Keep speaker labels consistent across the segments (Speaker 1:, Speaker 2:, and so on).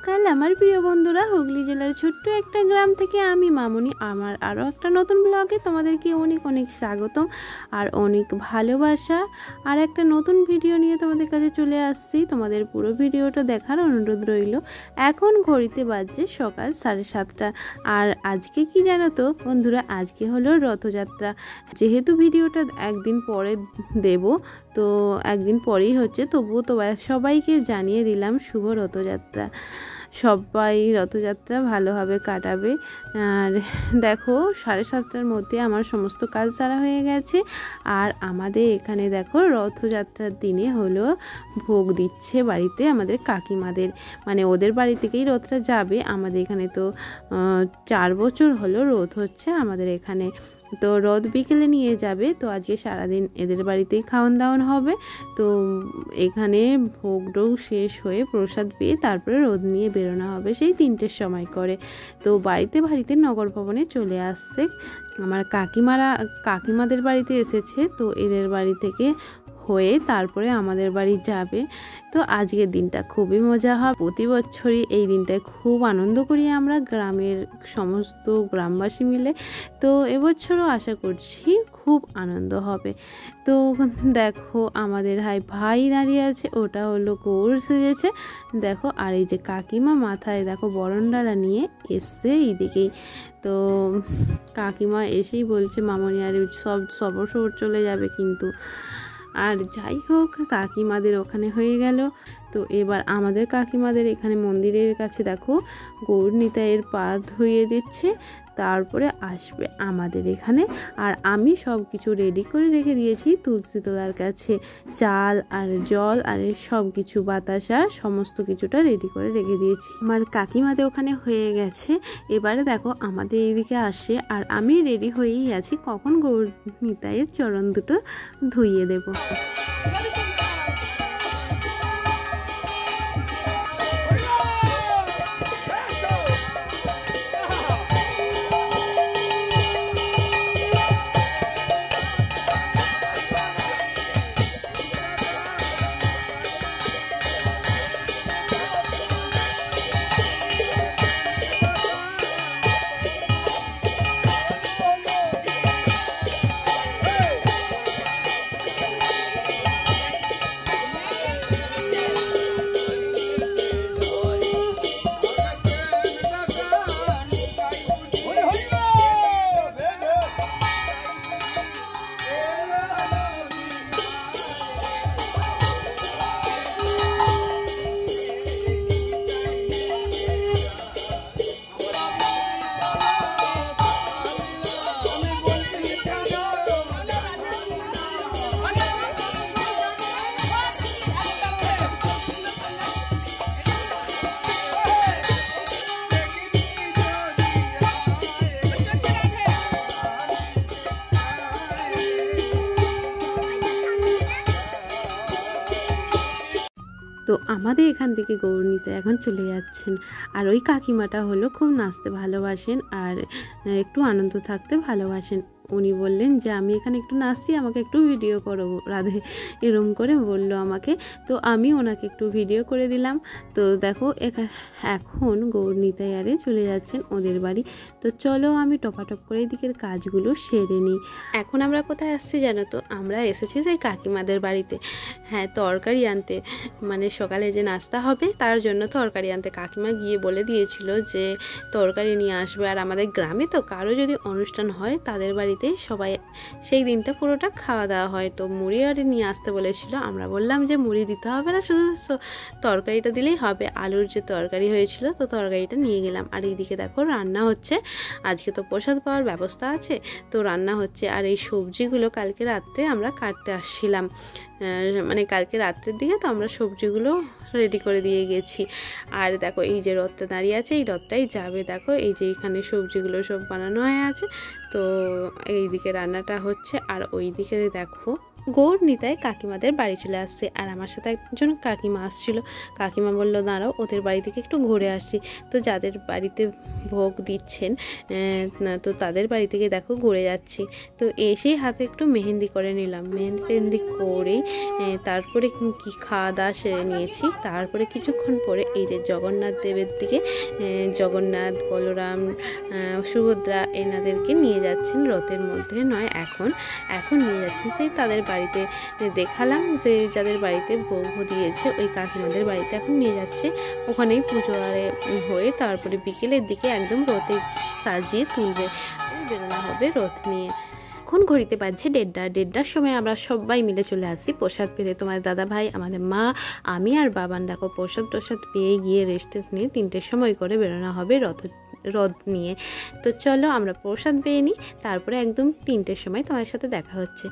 Speaker 1: সকাল আমার প্রিয় বন্ধুরা। হুগলি জেলার ছোট্ট একটা গ্রাম থেকে আমি মামনি আমার আরও একটা নতুন ব্লগে তোমাদেরকে অনেক অনেক স্বাগতম আর অনেক ভালোবাসা। আর একটা নতুন ভিডিও নিয়ে তোমাদের কাছে চলে আসছি। তোমাদের পুরো ভিডিওটা দেখার অনুরোধ রইল। এখন ঘড়িতে বাজছে সকাল 7:30। আর আজকে কি জানো তো বন্ধুরা, আজকে হলো রথযাত্রা। যেহেতু ভিডিওটা একদিন পরে দেব, তো একদিন পরেই হচ্ছে, তবুও তো সবাইকে জানিয়ে দিলাম শুভ রথযাত্রা। সবাই রথযাত্রা ভালোভাবে কাটাবে। আর দেখো 7:30টার মধ্যে আমার সমস্ত কাজ সারা হয়ে গেছে। আর আমাদের এখানে দেখো রথযাত্রার দিনে হলো ভোগ দিচ্ছে বাড়িতে আমাদের কাকিমাদের, মানে ওদের বাড়ি থেকেই রথটা যাবে। আমাদের এখানে তো 4 বছর হলো রথ হচ্ছে আমাদের এখানে, তো রথ বিকেলে নিয়ে যাবে। তো আজকে সারাদিন এদের বাড়িতেই খাওয়ান দাওয়ান হবে। তো এখানে ভোগ টোগ শেষ হয়ে প্রসাদ পেয়ে তারপরে রথ নিয়ে বেরোনো হবে সেই 3টের সময় করে। তো বাড়িতে নগর ভবনে চলে আসছে আমার কাকিমাদের বাড়িতে এসেছে। তো এদের বাড়ি থেকে হয়ে তারপরে আমাদের বাড়ি যাবে। তো আজকের দিনটা খুবই মজা হয়। প্রতি বছরই এই দিনটায় খুব আনন্দ করি আমরা গ্রামের সমস্ত গ্রামবাসী মিলে। তো এবছরও আশা করছি খুব আনন্দ হবে। তো দেখো আমাদের ভাই দাঁড়িয়ে আছে, ওটা হলো গৌর সেজেছে দেখো। আর এই যে কাকিমা মাথায় দেখো বরণডালা নিয়ে এসছে এইদিকেই। তো কাকিমা এসেই বলছে মামনি আর সব চলে যাবে কিন্তু। আর যাই হোক, কাকিমাদের ওখানে হয়ে গেল। তো এবার আমাদের কাকিমাদের এখানে মন্দিরের কাছে দেখো গৌর নিতাইয়ের পা ধুইয়ে দিচ্ছে, তারপরে আসবে আমাদের এখানে। আর আমি সব কিছু রেডি করে রেখে দিয়েছি তুলসী তলার কাছে, চাল আর জল আর সব কিছু বাতাসা সমস্ত কিছুটা রেডি করে রেখে দিয়েছি। আমার কাকিমাদের ওখানে হয়ে গেছে। এবারে দেখো আমাদের এইদিকে আসে আর আমি রেডি হয়েই আছি কখন গৌর নিতাইয়ের চরণ দুটো ধুইয়ে দেবো। তো আমাদের এখান থেকে গৌর নিতে এখন চলে যাচ্ছেন। আর ওই কাকিমাটা হলো খুব নাচতে ভালোবাসেন আর একটু আনন্দ থাকতে ভালোবাসেন। উনি বললেন যে আমি এখানে একটু নাচছি, আমাকে একটু ভিডিও করো রাধে, এরম করে বললো আমাকে। তো আমি ওনাকে একটু ভিডিও করে দিলাম। তো দেখো এখন গৌর নিতাইয়ারে চলে যাচ্ছেন ওদের বাড়ি। তো চলো আমি টপাটপ করে এদিকের কাজগুলো সেরে নিই। এখন আমরা কোথায় আসছি জানো তো? আমরা এসেছি সেই কাকিমাদের বাড়িতে, হ্যাঁ, তরকারি আনতে। মানে সকালে যে নাস্তা হবে তার জন্য তরকারি আনতে কাকিমা গিয়ে বলে দিয়েছিল যে তরকারি নিয়ে আসবে। আর আমাদের গ্রামে তো কারো যদি অনুষ্ঠান হয় তাদের বাড়িতে সবাই সেই দিনটা পুরোটা খাওয়া দাওয়া হয়। তো মুড়ি আর নিয়ে আসতে বলেছিল। আমরা বললাম যে মুড়ি দিতে হবে না, শুধু তরকারিটা দিলেই হবে। আলুর যে তরকারি হয়েছিল তো তরকারিটা নিয়ে গেলাম। আর এইদিকে দেখো রান্না হচ্ছে। আজকে তো প্রসাদ পাওয়ার ব্যবস্থা আছে, তো রান্না হচ্ছে। আর এই সবজিগুলো কালকে রাত্রে আমরা কাটতে আসছিলাম, মানে কালকে রাত্রের দিকে তো আমরা সবজিগুলো রেডি করে দিয়ে গেছি। আর দেখো এই যে রথটা দাঁড়িয়ে আছে, এই রথটাই যাবে। দেখো এই যে এখানে সবজিগুলো সব বানানো হয়ে আছে। তো এই দিকে রান্নাটা হচ্ছে আর ওই দিকে দেখো গৌরনীতায় কাকিমাদের বাড়ি চলে আসছে, আর আমার সাথে একজন কাকিমা আসছিল। কাকিমা বলল দাঁড়াও ওদের বাড়ি থেকে একটু ঘুরে আসি। তো যাদের বাড়িতে ভোগ দিচ্ছেন তো তাদের বাড়ি থেকে দেখো ঘুরে যাচ্ছি। তো এসেই হাতে একটু মেহেন্দি করে নিলাম, মেহেন্দি করেই তারপরে কি খাওয়া দাওয়া সেরে নিয়েছি। তারপরে কিছুক্ষণ পরে এই যে জগন্নাথ দেবের দিকে জগন্নাথ, বলরাম, সুভদ্রা এনাদেরকে নিয়ে যাচ্ছেন রথের মধ্যে, নয় এখন নিয়ে যাচ্ছেন। সেই তাদের বাড়িতে দেখালাম যে যাদের বাড়িতে ভোগ দিয়েছে ওই কাকিমাদের বাড়িতে এখন নিয়ে যাচ্ছে। ওখানেই পুজো হয়ে তারপরে বিকেলের দিকে একদম রথে সাজিয়ে তুলবে, বেরোনো হবে রথ নিয়ে। এখন ঘড়িতে বাজছে 1:30টার সময় আমরা সবাই মিলে চলে আসি প্রসাদ পেতে। তোমার দাদা ভাই, আমাদের মা, আমি আর বাবান দেখো প্রসাদ পেয়ে গিয়ে রেস্ট নিয়ে 3টের সময় করে বেরোনো হবে রথ নিয়ে। তো চলো আমরা প্রসাদ পেয়ে নিই, তারপরে একদম 3টের সময় তোমার সাথে দেখা হচ্ছে।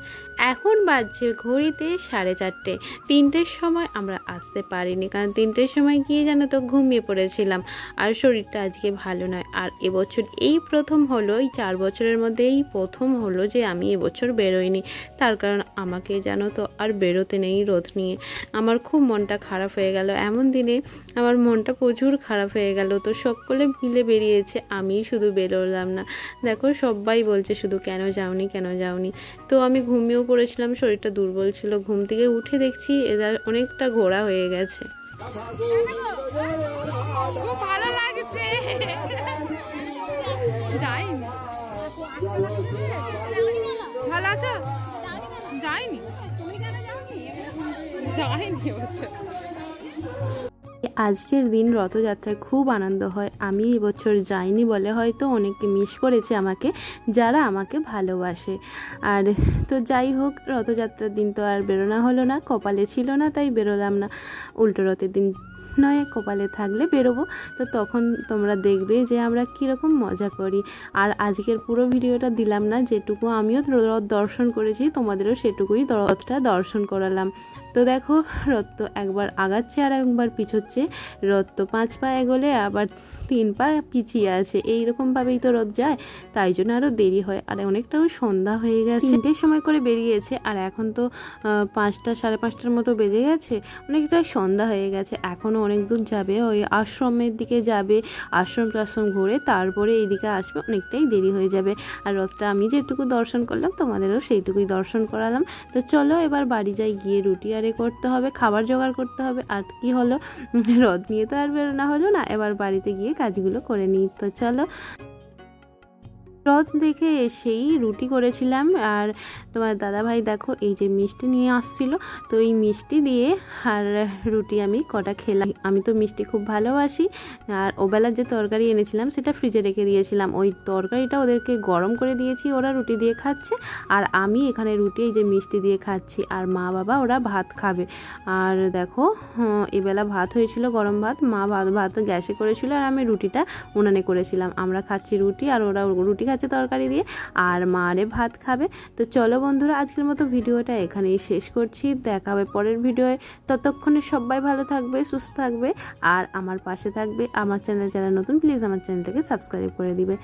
Speaker 1: এখন বাজছে ঘড়িতে 4:30। 3টের সময় আমরা আসতে পারিনি, কারণ 3টের সময় গিয়ে জানো তো ঘুমিয়ে পড়েছিলাম, আর শরীরটা আজকে ভালো নয়। আর এবছর এই প্রথম হলো, এই 4 বছরের মধ্যে এই প্রথম হলো যে আমি এবছর বেরোইনি। তার কারণ আমাকে জানো তো আর বেরোতে নেই রথ নিয়ে। আমার খুব মনটা খারাপ হয়ে গেল, এমন দিনে আমার মনটা প্রচুর খারাপ হয়ে গেল। তো সকলে মিলে বেরিয়েছে, আমি শুধু বেরোলাম না। দেখো সবাই বলছে শুধু কেন যাওনি। তো আমি ঘুমিয়েও পড়েছিলাম, শরীরটা দুর্বল ছিল। ঘুম থেকে উঠে দেখছি এরা অনেকটা ঘোরা হয়ে গেছে।
Speaker 2: খুব ভালো লাগছে। ভালো আছো? যাইনি।
Speaker 1: আজকের দিন রথযাত্রায় খুব আনন্দ হয়। আমি এবছর যাইনি বলে হয়তো অনেকে মিস করেছে আমাকে, যারা আমাকে ভালোবাসে। আর তো যাই হোক, রথযাত্রার দিন তো আর বেরোনো হলো না, কপালে ছিল না, তাই বেরোলাম না। উল্টো রথের দিন নয় কপালে থাকলে বেরোবো, তো তখন তোমরা দেখবে যে আমরা কীরকম মজা করি। আর আজকের পুরো ভিডিওটা দিলাম না, যেটুকু আমিও রথ দর্শন করেছি তোমাদেরও সেটুকুই রথটা দর্শন করালাম। তো দেখো রথ তো একবার আগাচ্ছে আর একবার পিছোচ্ছে। রথ তো 5 পা এগোলে আবার 3 পা পিছিয়ে আছে, এইরকমভাবেই তো রথ যায়, তাই জন্য আরও দেরি হয়। আর অনেকটাও সন্ধ্যা হয়ে গেছে, 3টের সময় করে বেরিয়েছে, আর এখন তো 5টা 5:30টার মতো বেজে গেছে, অনেকটাই সন্ধ্যা হয়ে গেছে। এখনও অনেক দূর যাবে, ওই আশ্রমের দিকে যাবে, আশ্রম ঘুরে তারপরে এইদিকে আসবে, অনেকটাই দেরি হয়ে যাবে। আর রথটা আমি যেটুকু দর্শন করলাম তোমাদেরও সেইটুকুই দর্শন করালাম। তো চলো এবার বাড়ি যাই, গিয়ে রুটি আরে করতে হবে, খাবার জোগাড় করতে হবে। আর কি হলো, রথ নিয়ে তো আর বেরোনো হলো না, এবার বাড়িতে গিয়ে কাজগুলো করে নিই। তো চলো, রথ দেখে এসেই রুটি করেছিলাম। আর তোমার দাদাভাই দেখো এই যে মিষ্টি নিয়ে আসছিল, তো এই মিষ্টি দিয়ে আর রুটি আমি কটা খেলাম। আমি তো মিষ্টি খুব ভালোবাসি। আর ওবেলার যে তরকারি এনেছিলাম সেটা ফ্রিজে রেখে দিয়েছিলাম, ওই তরকারিটা ওদেরকে গরম করে দিয়েছি, ওরা রুটি দিয়ে খাচ্ছে, আর আমি এখানে রুটি এই যে মিষ্টি দিয়ে খাচ্ছি। আর মা বাবা ওরা ভাত খাবে। আর দেখো এবেলা ভাত হয়েছিল, গরম ভাত, মা ভাত গ্যাসে করেছিল, আর আমি রুটিটা উনানে করেছিলাম। আমরা খাচ্ছি রুটি, আর ওরা রুটি তরকারি দিয়ে, আর মারে ভাত খাবে। তো চলো বন্ধুরা, আজকের মতো ভিডিওটা এখানেই শেষ করছি, দেখা হবে পরের ভিডিওয়ে। ততক্ষণে সবাই ভালো থাকবে, সুস্থ থাকবে, আর আমার পাশে থাকবে। আমার চ্যানেল যারা নতুন প্লিজ আমার চ্যানেলটাকে সাবস্ক্রাইব করে দিবে।